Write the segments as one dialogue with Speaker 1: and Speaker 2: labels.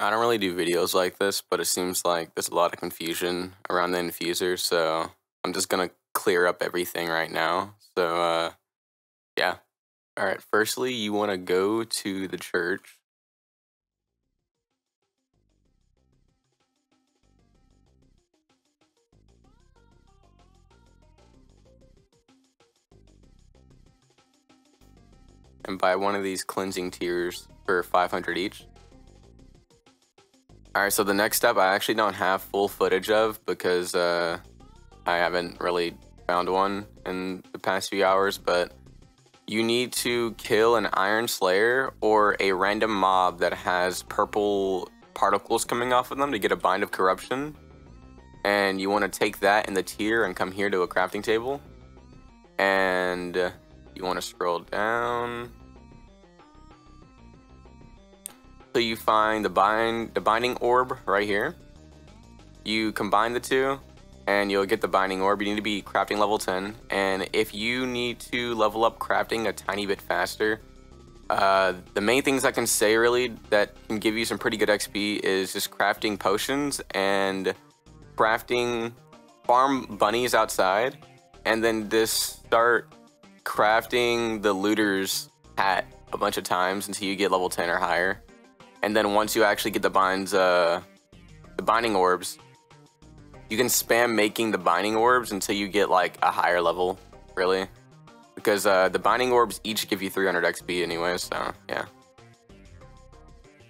Speaker 1: I don't really do videos like this, but it seems like there's a lot of confusion around the infuser, so I'm just gonna clear up everything right now. So, yeah. All right, firstly, you want to go to the church. And buy one of these cleansing tears for 500 each. Alright, so the next step I actually don't have full footage of because I haven't really found one in the past few hours, but you need to kill an Iron Slayer or a random mob that has purple particles coming off of them to get a Bind of Corruption. And you want to take that in the tier and come here to a crafting table. And you want to scroll down. So you find the Binding Orb right here. You combine the two, and you'll get the Binding Orb. You need to be crafting level 10. And if you need to level up crafting a tiny bit faster, the main things I can say really that can give you some pretty good XP is just crafting potions and crafting farm bunnies outside, and then just start crafting the looter's hat a bunch of times until you get level 10 or higher. And then once you actually get the Binding Orbs, you can spam making the Binding Orbs until you get like a higher level, really. Because the Binding Orbs each give you 300 XP anyway, so yeah.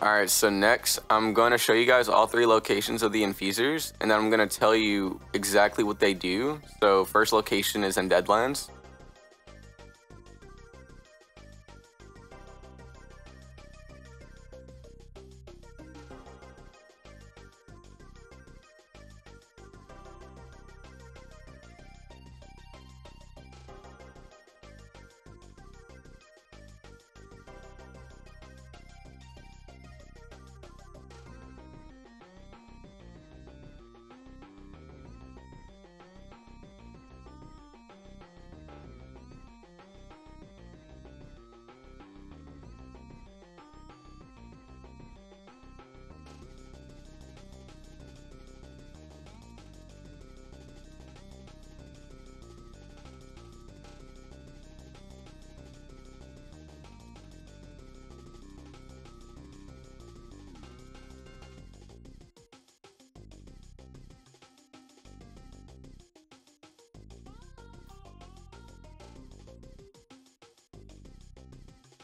Speaker 1: Alright, so next I'm going to show you guys all 3 locations of the infusers, and then I'm going to tell you exactly what they do. So first location is in Deadlands.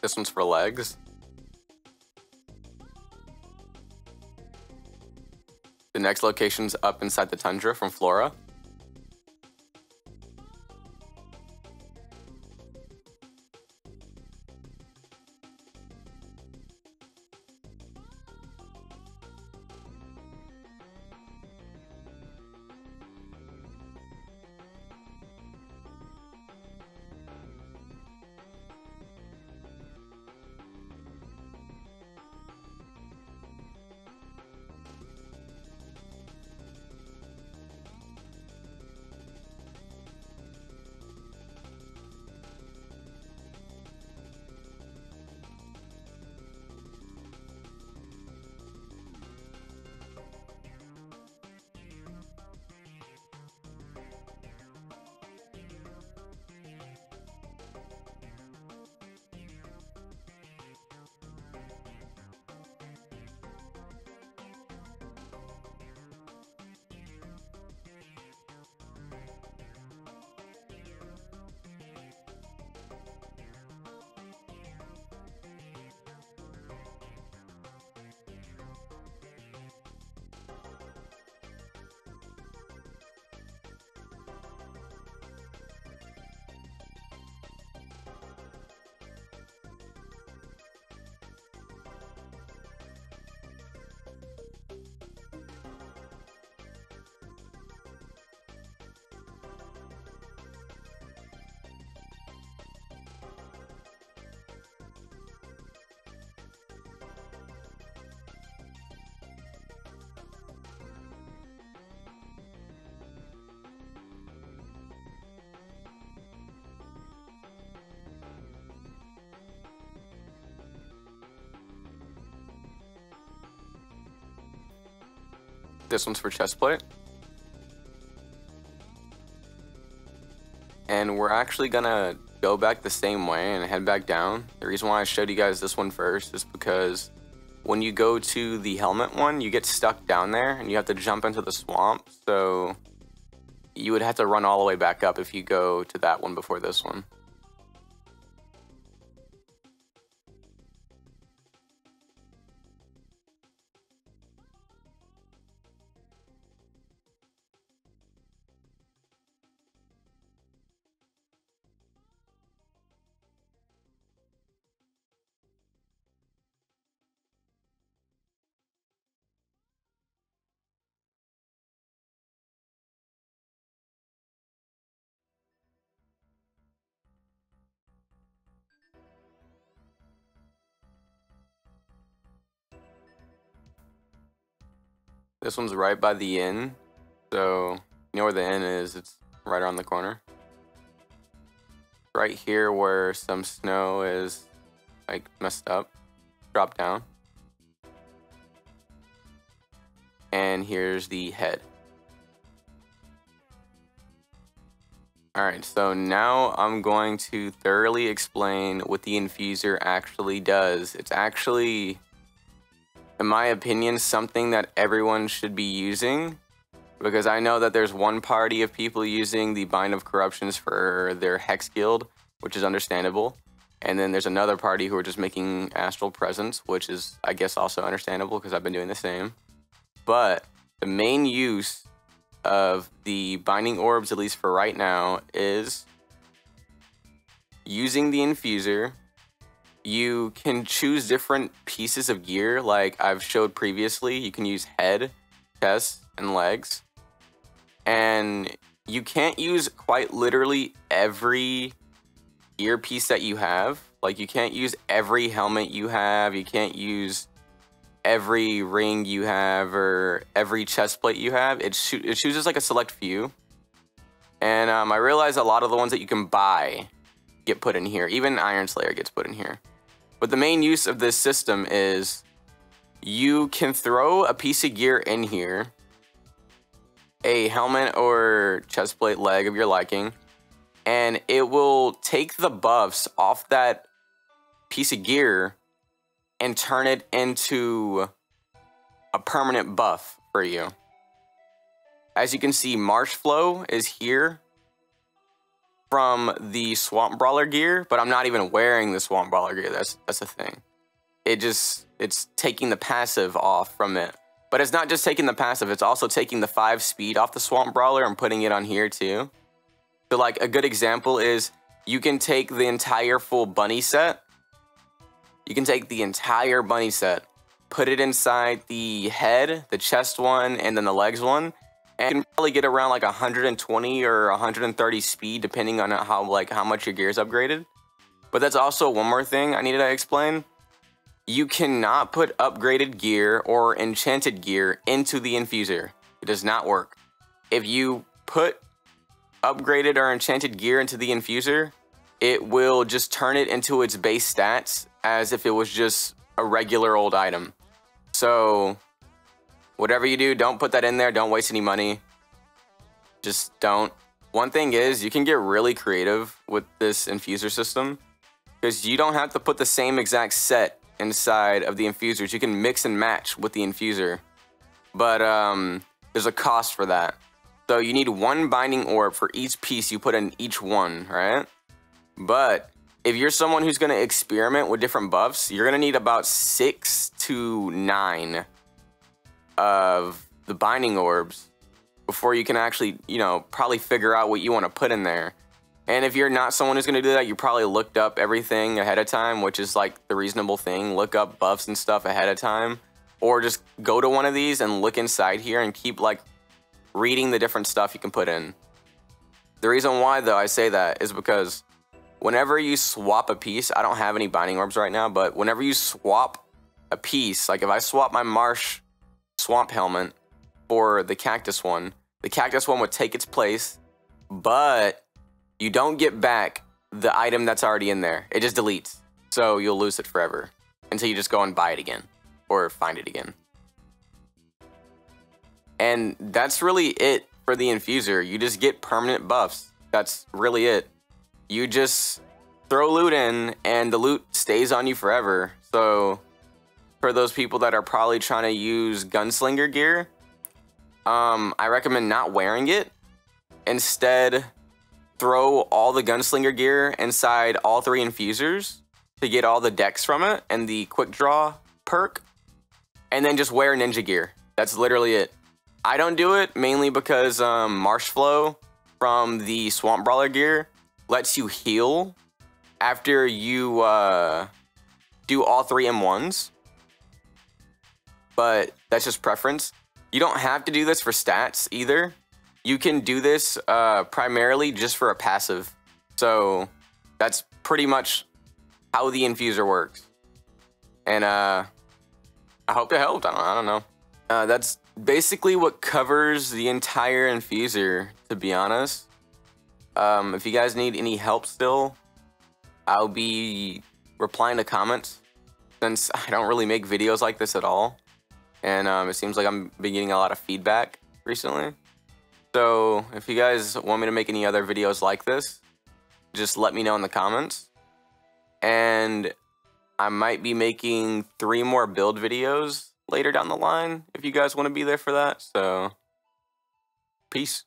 Speaker 1: This one's for legs. The next location's up inside the tundra from Flora. This one's for chest plate. And we're actually gonna go back the same way and head back down. The reason why I showed you guys this one first is because when you go to the helmet one, you get stuck down there and you have to jump into the swamp. So you would have to run all the way back up if you go to that one before this one. This one's right by the inn, so you know where the inn is, it's right around the corner. Right here where some snow is like messed up, drop down. And here's the head. Alright, so now I'm going to thoroughly explain what the infuser actually does. It's actually, in my opinion, something that everyone should be using, because I know that there's one party of people using the Bind of Corruptions for their Hex Guild, which is understandable, and then there's another party who are just making Astral Presence, which is, I guess, also understandable because I've been doing the same. But the main use of the Binding Orbs, at least for right now, is using the infuser. You can choose different pieces of gear, like I've showed previously. You can use head, chest, and legs. And you can't use quite literally every gear piece that you have. Like, you can't use every helmet you have. You can't use every ring you have or every chest plate you have. It chooses like a select few. And I realize a lot of the ones that you can buy get put in here. Even Iron Slayer gets put in here. But the main use of this system is you can throw a piece of gear in here, a helmet or chest plate leg of your liking, and it will take the buffs off that piece of gear and turn it into a permanent buff for you. As you can see, Marsh Flow is here from the Swamp Brawler gear, but I'm not even wearing the Swamp Brawler gear. That's the thing. It's taking the passive off from it. But it's not just taking the passive, it's also taking the 5 speed off the Swamp Brawler and putting it on here too. So like a good example is you can take the entire full bunny set. You can take the entire bunny set, put it inside the head, the chest one, and then the legs one. And you can probably get around like 120 or 130 speed depending on how much your gear is upgraded. But that's also one more thing I needed to explain. You cannot put upgraded gear or enchanted gear into the infuser. It does not work. If you put upgraded or enchanted gear into the infuser, it will just turn it into its base stats as if it was just a regular old item. So whatever you do, don't put that in there. Don't waste any money. Just don't. One thing is, you can get really creative with this infuser system because you don't have to put the same exact set inside of the infusers. You can mix and match with the infuser, but there's a cost for that. So you need 1 binding orb for each piece you put in each one, right? But if you're someone who's going to experiment with different buffs, you're going to need about 6 to 9 of the binding orbs before you can actually, probably figure out what you want to put in there. And if you're not someone who's going to do that, you probably looked up everything ahead of time, which is like the reasonable thing. Look up buffs and stuff ahead of time, or just go to one of these and look inside here and keep like reading the different stuff you can put in. The reason why though I say that is because whenever you swap a piece, I don't have any binding orbs right now, but whenever you swap a piece, like if I swap my Marsh Swamp helmet for the cactus one would take its place, but you don't get back the item that's already in there. It just deletes. So you'll lose it forever until you just go and buy it again or find it again. And that's really it for the infuser. You just get permanent buffs. That's really it. You just throw loot in and the loot stays on you forever. So for those people that are probably trying to use gunslinger gear, I recommend not wearing it. Instead, throw all the gunslinger gear inside all 3 infusers to get all the dex from it and the quick draw perk, and then just wear ninja gear. That's literally it. I don't do it mainly because Marsh Flow from the Swamp Brawler gear lets you heal after you do all 3 M1s, but that's just preference. You don't have to do this for stats either. You can do this primarily just for a passive. So that's pretty much how the infuser works. And I hope it helped. I don't know. That's basically what covers the entire infuser, to be honest. If you guys need any help still, I'll be replying to comments, since I don't really make videos like this at all. And it seems like I'm been getting a lot of feedback recently. So if you guys want me to make any other videos like this, just let me know in the comments. And I might be making 3 more build videos later down the line if you guys want to be there for that. So peace.